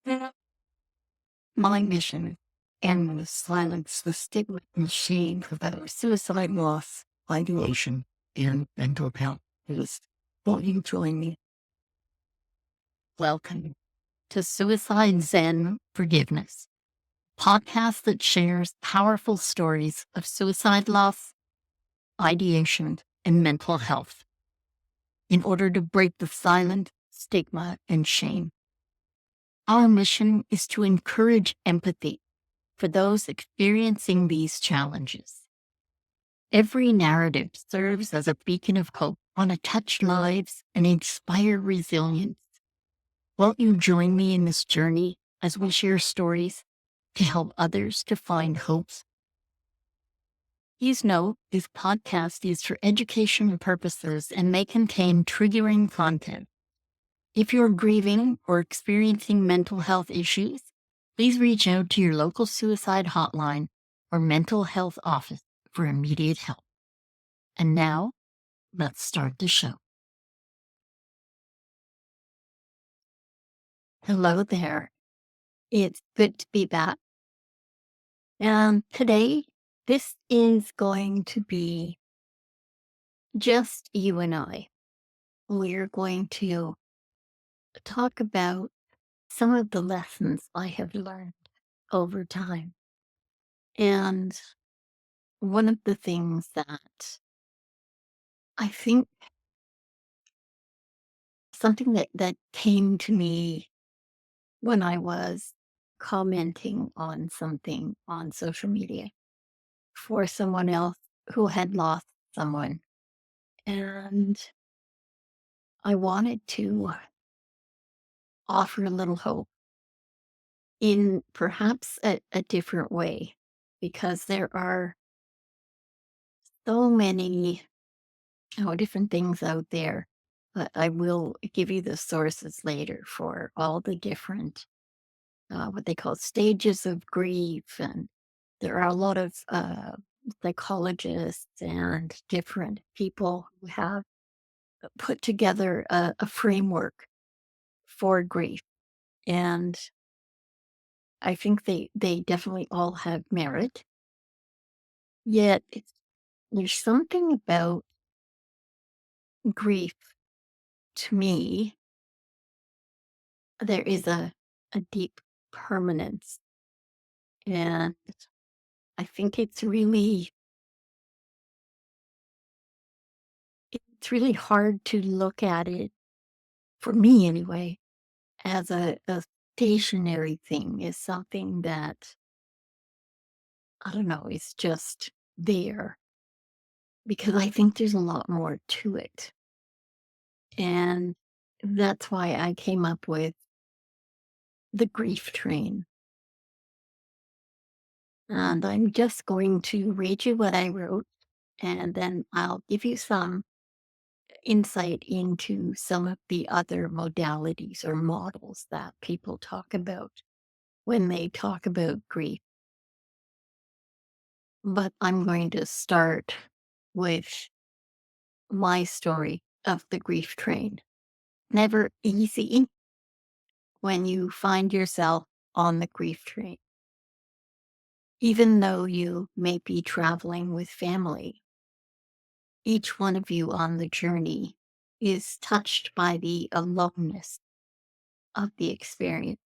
My mission and to silence the stigma and shame about suicide loss, ideation, and mental health. Won't you join me? Welcome to Suicide Zen Forgiveness, podcast that shares powerful stories of suicide loss, ideation, and mental health in order to break the silent stigma and shame. Our mission is to encourage empathy for those experiencing these challenges. Every narrative serves as a beacon of hope on to touch lives and inspire resilience. Won't you join me in this journey as we share stories to help others to find hope? Please note this podcast is for educational purposes and may contain triggering content. If you're grieving or experiencing mental health issues, please reach out to your local suicide hotline or mental health office for immediate help. And now, let's start the show. Hello there. It's good to be back. And today, this is going to be just you and I. We're going to talk about some of the lessons I have learned over time. And one of the things that I think something that came to me when I was commenting on something on social media for someone else who had lost someone. And I wanted to offer a little hope in perhaps a different way, because there are so many different things out there. But I will give you the sources later for all the different, what they call stages of grief. And there are a lot of psychologists and different people who have put together a framework for grief. And I think they definitely all have merit. Yet there's something about grief to me. There is a deep permanence. And I think it's really hard to look at it, for me anyway, as a stationary thing, is something that, I don't know, is just there, because I think there's a lot more to it. And that's why I came up with the grief train. And I'm just going to read you what I wrote, and then I'll give you some insight into some of the other modalities or models that people talk about when they talk about grief. But I'm going to start with my story of the grief train. Never easy when you find yourself on the grief train. Even though you may be traveling with family, each one of you on the journey is touched by the aloneness of the experience.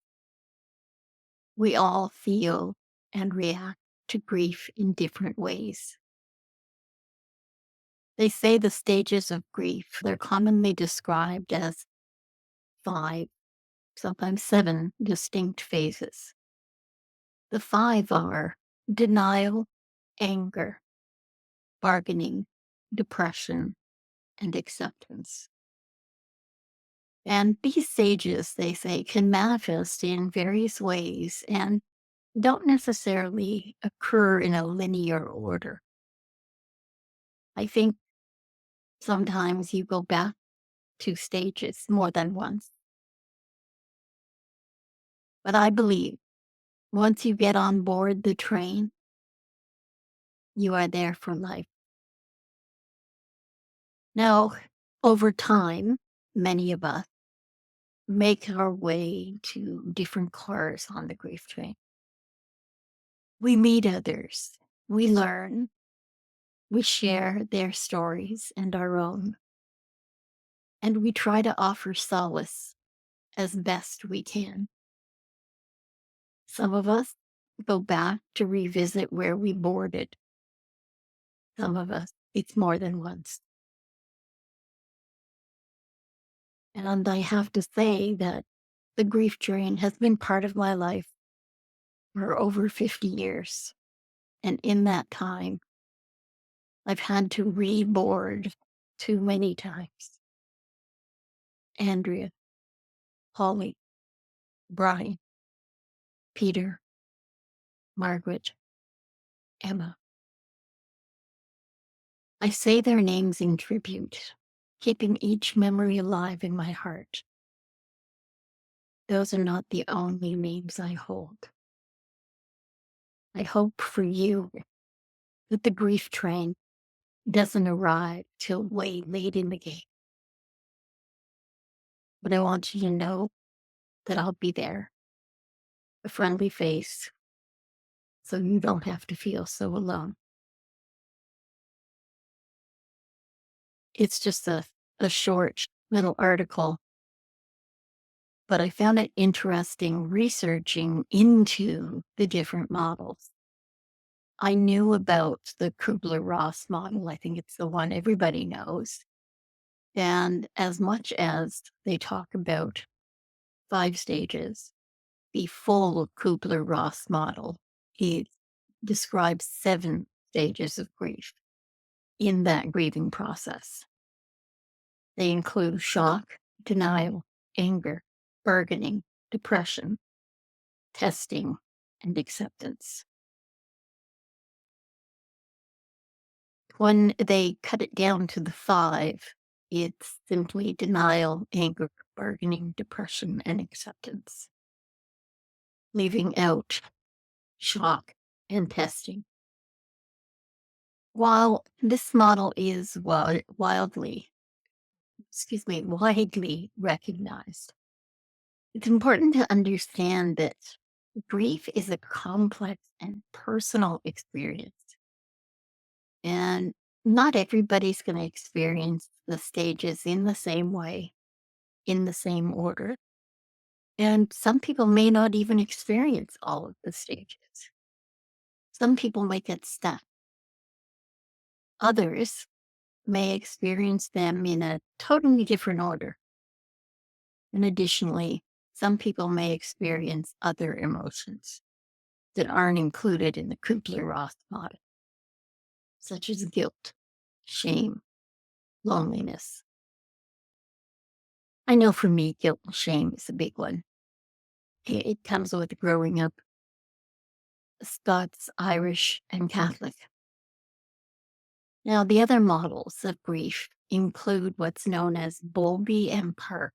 We all feel and react to grief in different ways. They say the stages of grief, they're commonly described as 5, sometimes 7 distinct phases. The 5 are denial, anger, bargaining, depression, and acceptance. And these stages, they say, can manifest in various ways and don't necessarily occur in a linear order. I think sometimes you go back to stages more than once. But I believe once you get on board the train, you are there for life. Now, over time, many of us make our way to different cars on the grief train. We meet others, we learn, we share their stories and our own, and we try to offer solace as best we can. Some of us go back to revisit where we boarded. Some of us, it's more than once. And I have to say that the grief train has been part of my life for over 50 years. And in that time, I've had to reboard too many times. Andrea, Holly, Brian, Peter, Margaret, Emma. I say their names in tribute, keeping each memory alive in my heart. Those are not the only names I hold. I hope for you that the grief train doesn't arrive till way late in the game. But I want you to know that I'll be there, a friendly face, so you don't have to feel so alone. It's just a short little article, but I found it interesting researching into the different models. I knew about the Kubler-Ross model. I think it's the one everybody knows. And as much as they talk about 5 stages, the full Kubler-Ross model, it describes 7 stages of grief in that grieving process. They include shock, denial, anger, bargaining, depression, testing, and acceptance. When they cut it down to the 5, it's simply denial, anger, bargaining, depression, and acceptance, leaving out shock and testing. While this model is widely recognized, it's important to understand that grief is a complex and personal experience. And not everybody's going to experience the stages in the same way, in the same order. And some people may not even experience all of the stages. Some people might get stuck. Others may experience them in a totally different order. And additionally, some people may experience other emotions that aren't included in the Kubler-Ross model, such as guilt, shame, loneliness. I know for me, guilt and shame is a big one. It comes with growing up Scots, Irish, and Catholic. Now, the other models of grief include what's known as Bowlby and Parkes,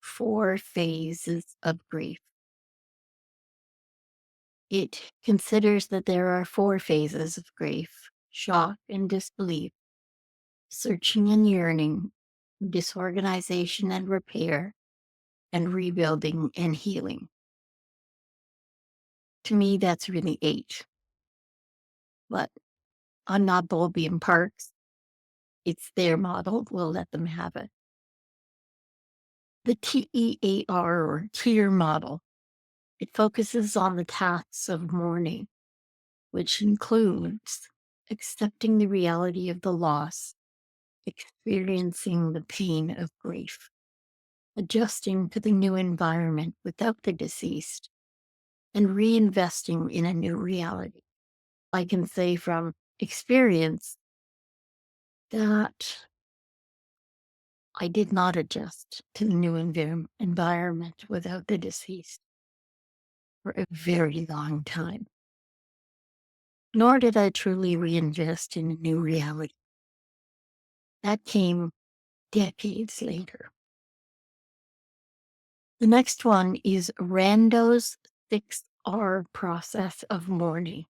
4 phases of grief. It considers that there are 4 phases of grief: shock and disbelief, searching and yearning, disorganization and repair, and rebuilding and healing. To me, that's really 8. But I'm not Bowlby and Parkes. It's their model. We'll let them have it. The TEAR or TEAR model, it focuses on the tasks of mourning, which includes accepting the reality of the loss, experiencing the pain of grief, adjusting to the new environment without the deceased, and reinvesting in a new reality. I can say from experience that I did not adjust to the new environment without the deceased for a very long time. Nor did I truly reinvest in a new reality. That came decades later. The next one is Rando's 6R process of mourning.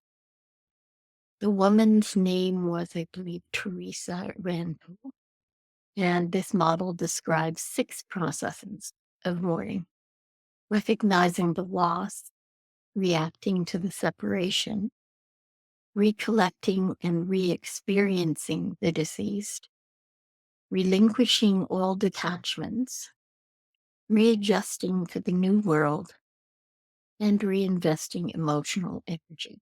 The woman's name was, I believe, Teresa Rando. And this model describes 6 processes of mourning, recognizing the loss, reacting to the separation, recollecting and re experiencing the deceased, relinquishing old attachments, readjusting to the new world, and reinvesting emotional energy.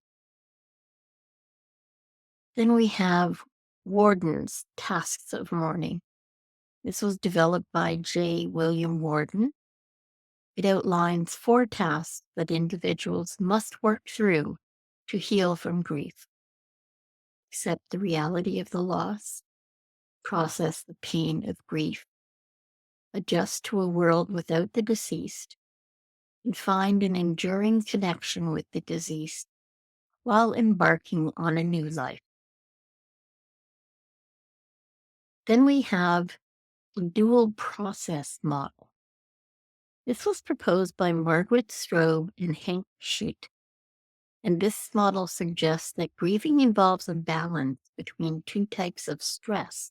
Then we have Warden's Tasks of Mourning. This was developed by J. William Warden. It outlines 4 tasks that individuals must work through to heal from grief: accept the reality of the loss, process the pain of grief, adjust to a world without the deceased, and find an enduring connection with the deceased while embarking on a new life. Then we have the dual process model. This was proposed by Margaret Strobe and Hank Schutt, and this model suggests that grieving involves a balance between 2 types of stress.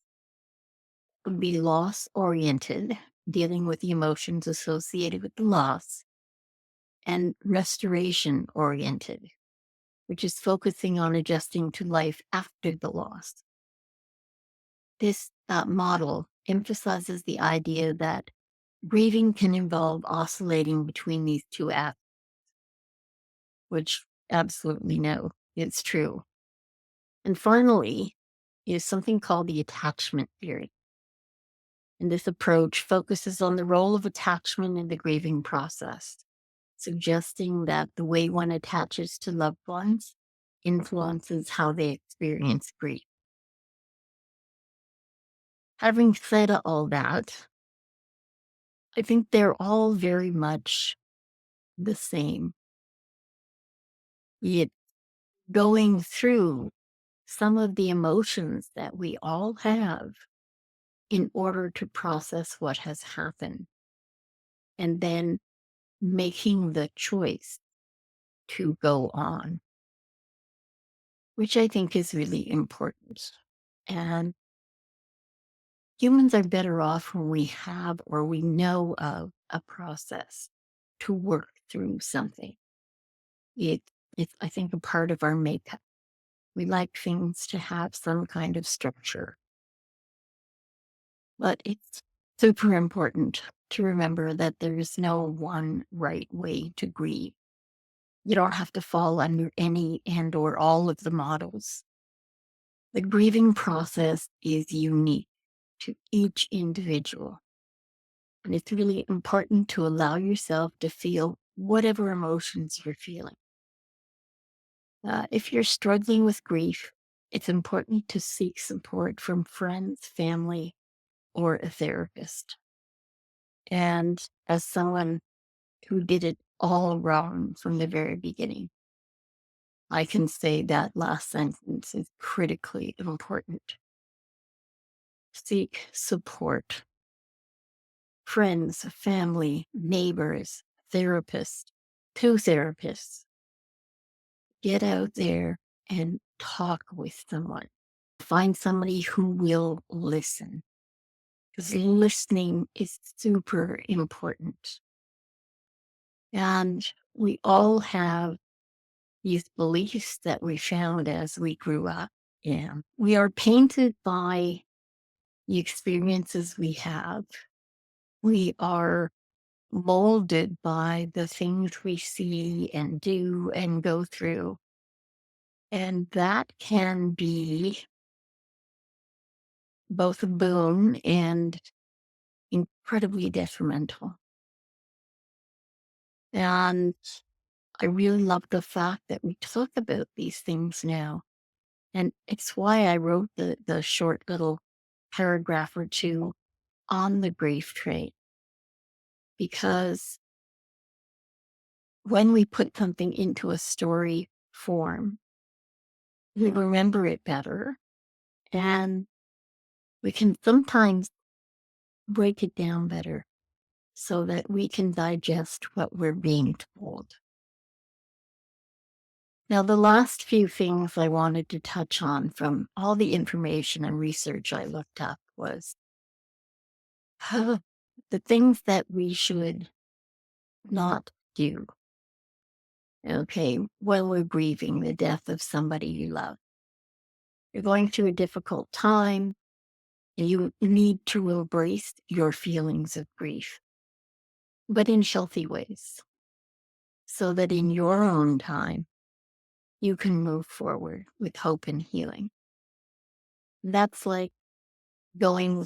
It would be loss-oriented, dealing with the emotions associated with the loss, and restoration-oriented, which is focusing on adjusting to life after the loss. This model emphasizes the idea that grieving can involve oscillating between these 2 aspects, which absolutely no, it's true. And finally, is something called the attachment theory. And this approach focuses on the role of attachment in the grieving process, suggesting that the way one attaches to loved ones influences how they experience grief. Having said all that, I think they're all very much the same. Yet going through some of the emotions that we all have in order to process what has happened, and then making the choice to go on, which I think is really important. And humans are better off when we have or we know of a process to work through something. It's, I think, a part of our makeup. We like things to have some kind of structure. But it's super important to remember that there is no one right way to grieve. You don't have to fall under any and or all of the models. The grieving process is unique to each individual. And it's really important to allow yourself to feel whatever emotions you're feeling. If you're struggling with grief, it's important to seek support from friends, family, or a therapist. And as someone who did it all wrong from the very beginning, I can say that last sentence is critically important. Seek support. Friends, family, neighbors, therapists, 2 therapists. Get out there and talk with someone. Find somebody who will listen, because listening is super important. And we all have these beliefs that we found as we grew up. And we are painted by the experiences we have. We are molded by the things we see and do and go through. And that can be both a boon and incredibly detrimental. And I really love the fact that we talk about these things now. And it's why I wrote the short little paragraph or 2 on the grief trait. Because when we put something into a story form, we remember it better, and we can sometimes break it down better so that we can digest what we're being told. Now, the last few things I wanted to touch on from all the information and research I looked up was the the things that we should not do, okay, when we're grieving the death of somebody you love. You're going through a difficult time, and you need to embrace your feelings of grief, but in healthy ways, so that in your own time, you can move forward with hope and healing. That's like going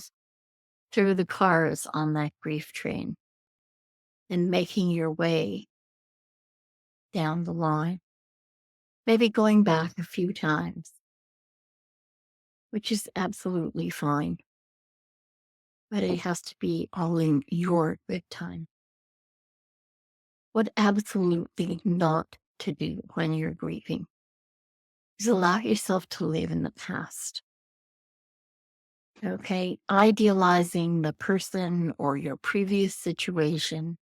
through the cars on that grief train and making your way down the line, maybe going back a few times, which is absolutely fine, but it has to be all in your good time. What absolutely not to do when you're grieving is allow yourself to live in the past. Okay, idealizing the person or your previous situation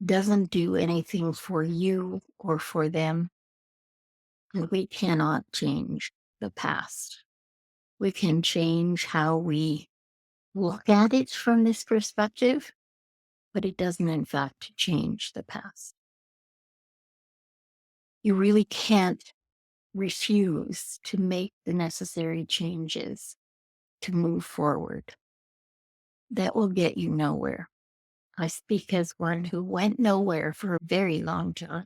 doesn't do anything for you or for them. And we cannot change the past. We can change how we look at it from this perspective, but it doesn't, in fact, change the past. You really can't refuse to make the necessary changes to move forward. That will get you nowhere. I speak as one who went nowhere for a very long time.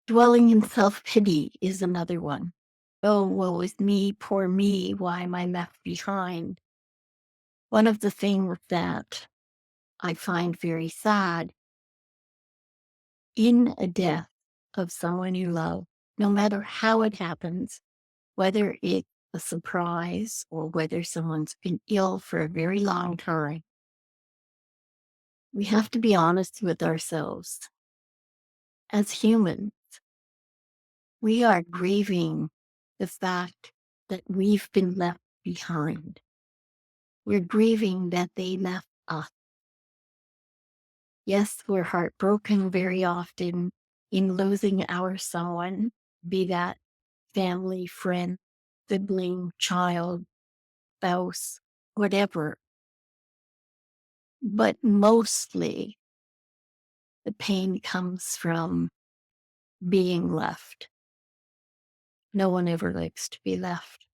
Dwelling in self-pity is another one. Oh, woe is me, poor me, why am I left behind? One of the things that I find very sad in a death of someone you love, no matter how it happens, whether it's a surprise or whether someone's been ill for a very long time, we have to be honest with ourselves. As humans, we are grieving the fact that we've been left behind. We're grieving that they left us. Yes, we're heartbroken very often in losing our someone, be that family, friend, sibling, child, spouse, whatever. But mostly the pain comes from being left. No one ever likes to be left,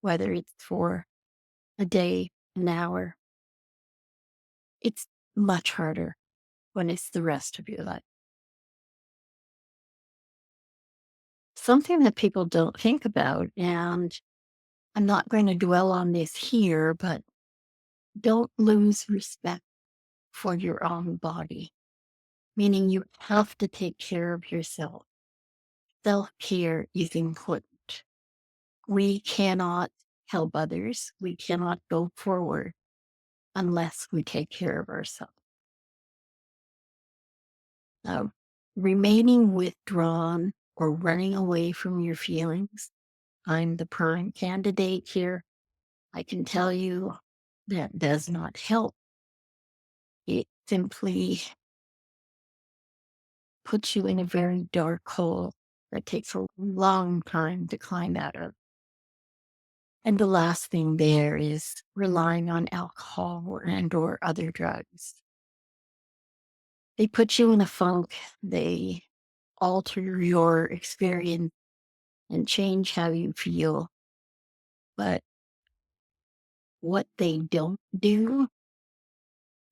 whether it's for a day, an hour. It's much harder when it's the rest of your life. Something that people don't think about, and I'm not going to dwell on this here, but don't lose respect for your own body, meaning you have to take care of yourself. Self-care is important. We cannot help others. We cannot go forward unless we take care of ourselves. Remaining withdrawn or running away from your feelings, I'm the prime candidate here. I can tell you that does not help. It simply puts you in a very dark hole that takes a long time to climb out of. And the last thing there is relying on alcohol or other drugs. They put you in a funk. They alter your experience and change how you feel. But what they don't do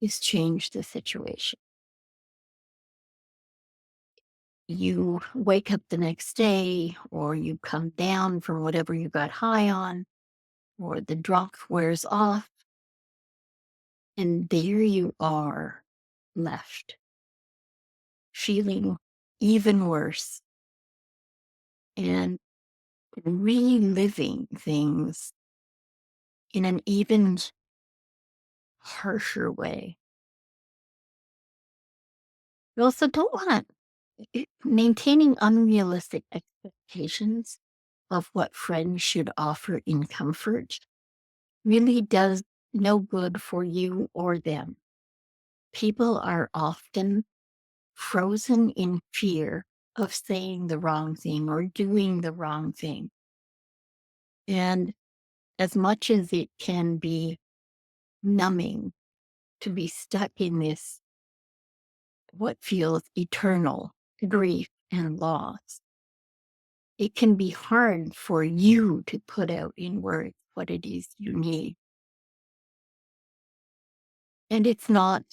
is change the situation. You wake up the next day, or you come down from whatever you got high on, or the drunk wears off, and there you are left, feeling even worse and reliving things in an even harsher way. You also don't want maintaining unrealistic expectations of what friends should offer in comfort really does no good for you or them. People are often frozen in fear of saying the wrong thing or doing the wrong thing. And as much as it can be numbing to be stuck in this, what feels eternal grief and loss. It can be hard for you to put out in words what it is you need. And the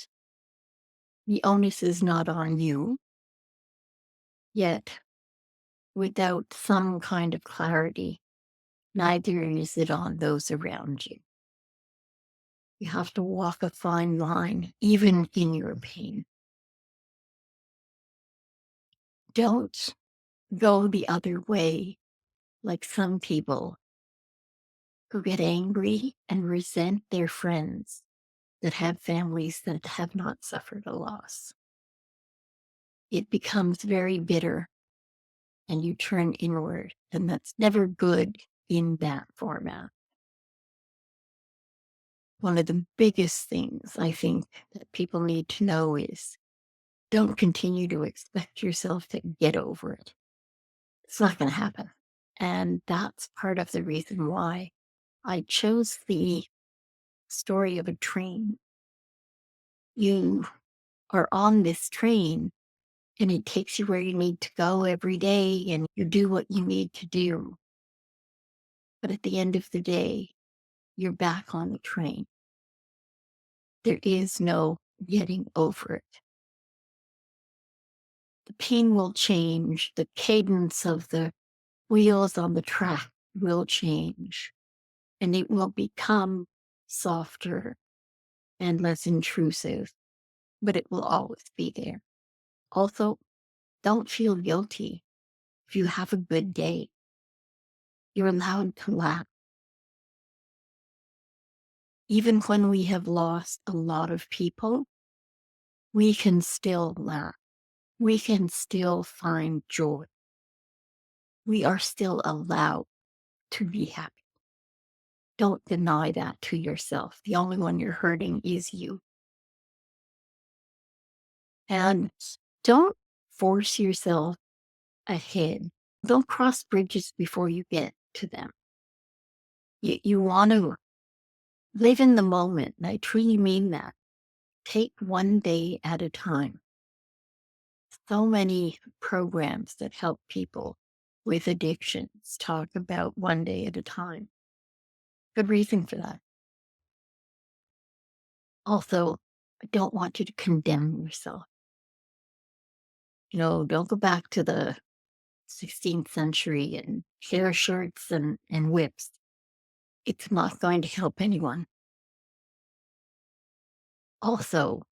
onus is not on you, yet without some kind of clarity, neither is it on those around you. You have to walk a fine line, even in your pain. Don't go the other way like some people who get angry and resent their friends that have families that have not suffered a loss. It becomes very bitter and you turn inward, and that's never good in that format. One of the biggest things I think that people need to know is don't continue to expect yourself to get over it. It's not going to happen. And that's part of the reason why I chose the story of a train. You are on this train and it takes you where you need to go every day and you do what you need to do. But at the end of the day, you're back on the train. There is no getting over it. The pain will change. The cadence of the wheels on the track will change. And it will become softer and less intrusive, but it will always be there. Also, don't feel guilty if you have a good day. You're allowed to laugh. Even when we have lost a lot of people, we can still laugh. We can still find joy. We are still allowed to be happy. Don't deny that to yourself. The only one you're hurting is you. And don't force yourself ahead. Don't cross bridges before you get to them. You want to live in the moment. And I truly mean that. Take one day at a time. So many programs that help people with addictions talk about one day at a time. Good reason for that. Also, I don't want you to condemn yourself. Don't go back to the 16th century and hair shirts and whips. It's not going to help anyone. Also,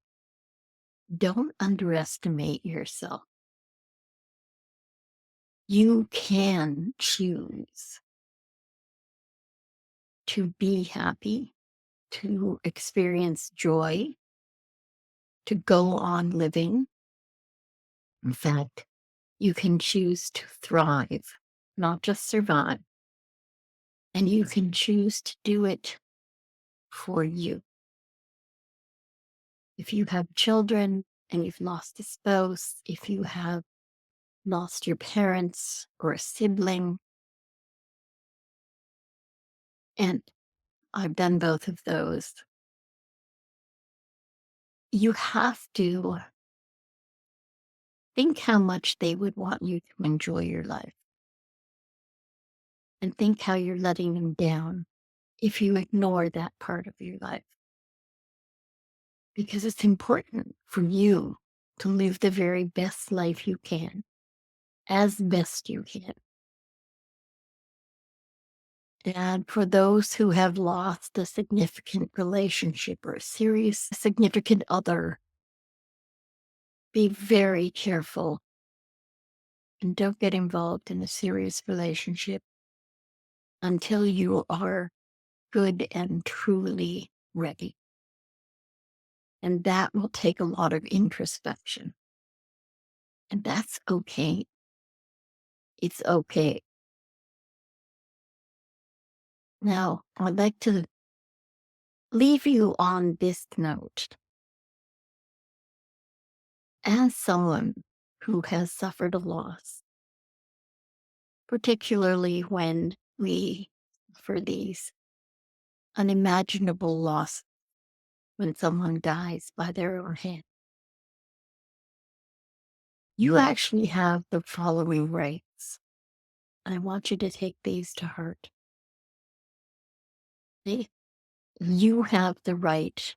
don't underestimate yourself. You can choose to be happy, to experience joy, to go on living. In fact, you can choose to thrive, not just survive. And you can choose to do it for you. If you have children and you've lost a spouse, if you have lost your parents or a sibling, and I've done both of those, you have to think how much they would want you to enjoy your life. And think how you're letting them down if you ignore that part of your life. Because it's important for you to live the very best life you can, as best you can. And for those who have lost a significant relationship or a serious significant other, be very careful and don't get involved in a serious relationship until you are good and truly ready. And that will take a lot of introspection. And that's okay. It's okay. Now, I'd like to leave you on this note. As someone who has suffered a loss, particularly when we suffer these unimaginable losses, when someone dies by their own hand. You actually have the following rights. I want you to take these to heart. Okay? You have the right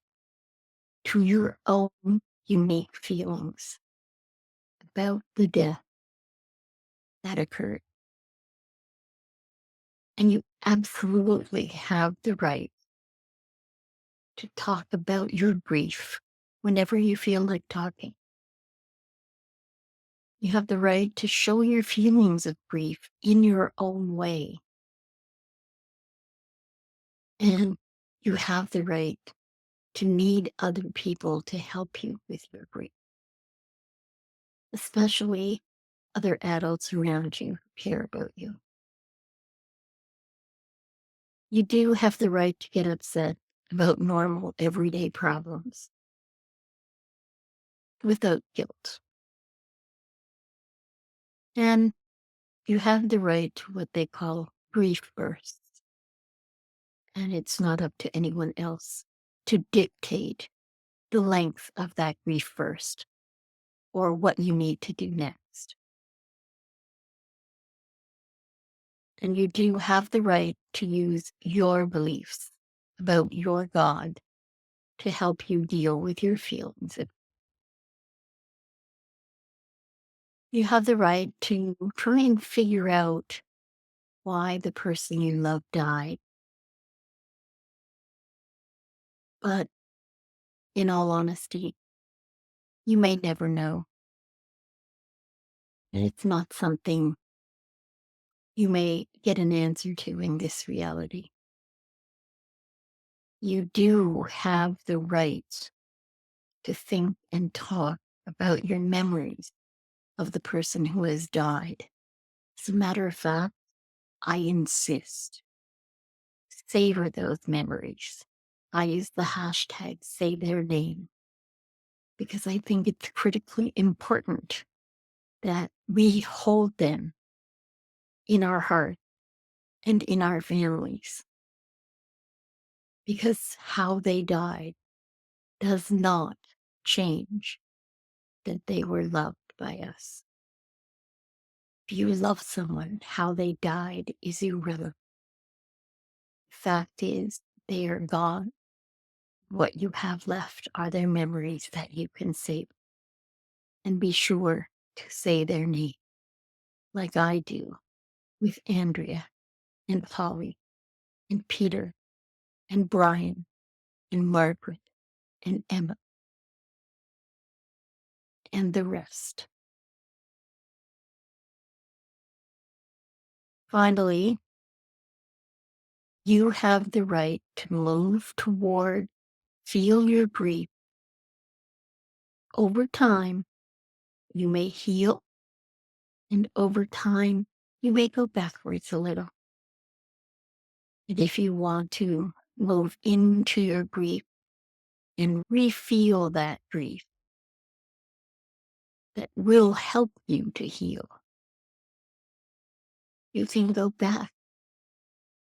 to your own unique feelings about the death that occurred. And you absolutely have the right to talk about your grief whenever you feel like talking. You have the right to show your feelings of grief in your own way. And you have the right to need other people to help you with your grief, especially other adults around you who care about you. You do have the right to get upset about normal, everyday problems without guilt. And you have the right to what they call grief bursts. And it's not up to anyone else to dictate the length of that grief burst or what you need to do next. And you do have the right to use your beliefs about your God to help you deal with your feelings. You have the right to try and figure out why the person you love died. But in all honesty, you may never know. And it's not something you may get an answer to in this reality. You do have the right to think and talk about your memories of the person who has died. As a matter of fact, I insist, savor those memories. I use the hashtag say their name because I think it's critically important that we hold them in our heart and in our families, because how they died does not change that they were loved by us. If you love someone, how they died is irrelevant. Fact is, they are gone. What you have left are their memories that you can save. And be sure to say their name, like I do with Andrea and Polly and Peter and Brian and Margaret and Emma and the rest. Finally, you have the right to move toward, feel your grief. Over time, you may heal, and over time, you may go backwards a little. And if you want to move into your grief and re-feel that grief, that will help you to heal, you can go back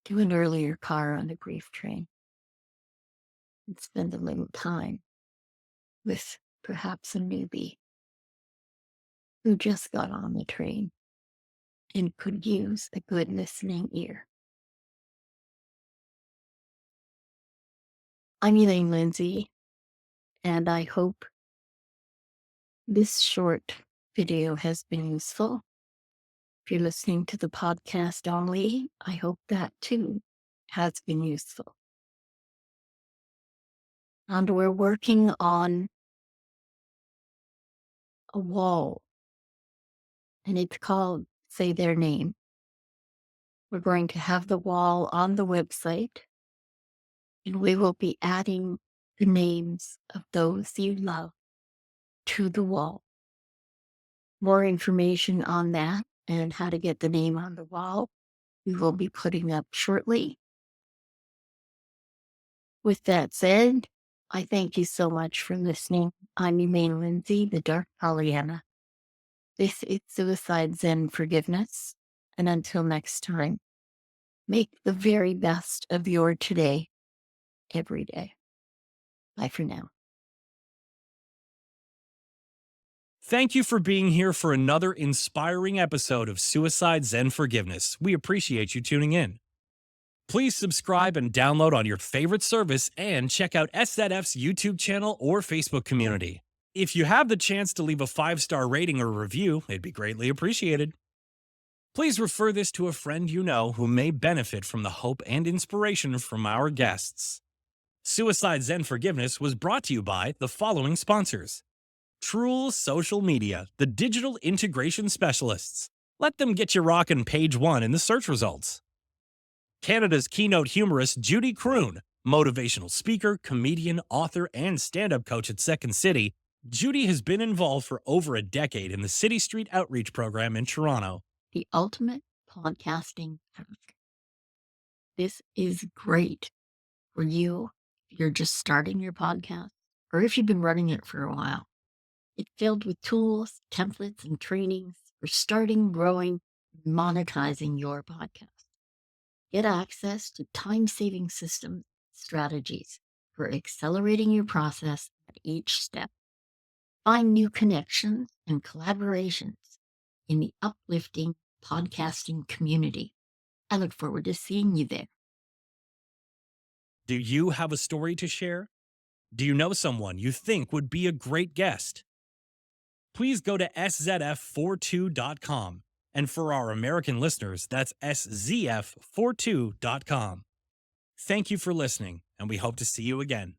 to an earlier car on the grief train and spend a little time with perhaps a newbie who just got on the train and could use a good listening ear. I'm Elaine Lindsay, and I hope this short video has been useful. If you're listening to the podcast only, I hope that too has been useful. And we're working on a wall, and it's called Say Their Name. We're going to have the wall on the website, and we will be adding the names of those you love to the wall. More information on that and how to get the name on the wall, we will be putting up shortly. With that said, I thank you so much for listening. I'm Elaine Lindsay, the Dark Pollyanna. This is Suicide Zen Forgiveness. And until next time, make the very best of your today, every day. Bye for now. Thank you for being here for another inspiring episode of Suicide Zen Forgiveness. We appreciate you tuning in. Please subscribe and download on your favorite service and check out SZF's YouTube channel or Facebook community. If you have the chance to leave a 5-star rating or review, it'd be greatly appreciated. Please refer this to a friend you know who may benefit from the hope and inspiration from our guests. Suicide Zen Forgiveness was brought to you by the following sponsors: Truel Social Media, the digital integration specialists. Let them get you rocking page 1 in the search results. Canada's keynote humorist Judy Croon, motivational speaker, comedian, author, and stand-up coach at Second City. Judy has been involved for over a decade in the City Street Outreach Program in Toronto. The ultimate podcasting hack. This is great for you if you're just starting your podcast or if you've been running it for a while. It's filled with tools, templates, and trainings for starting, growing, and monetizing your podcast. Get access to time-saving systems, strategies for accelerating your process at each step. Find new connections and collaborations in the uplifting podcasting community. I look forward to seeing you there. Do you have a story to share? Do you know someone you think would be a great guest? Please go to szf42.com. And for our American listeners, that's szf42.com. Thank you for listening, and we hope to see you again.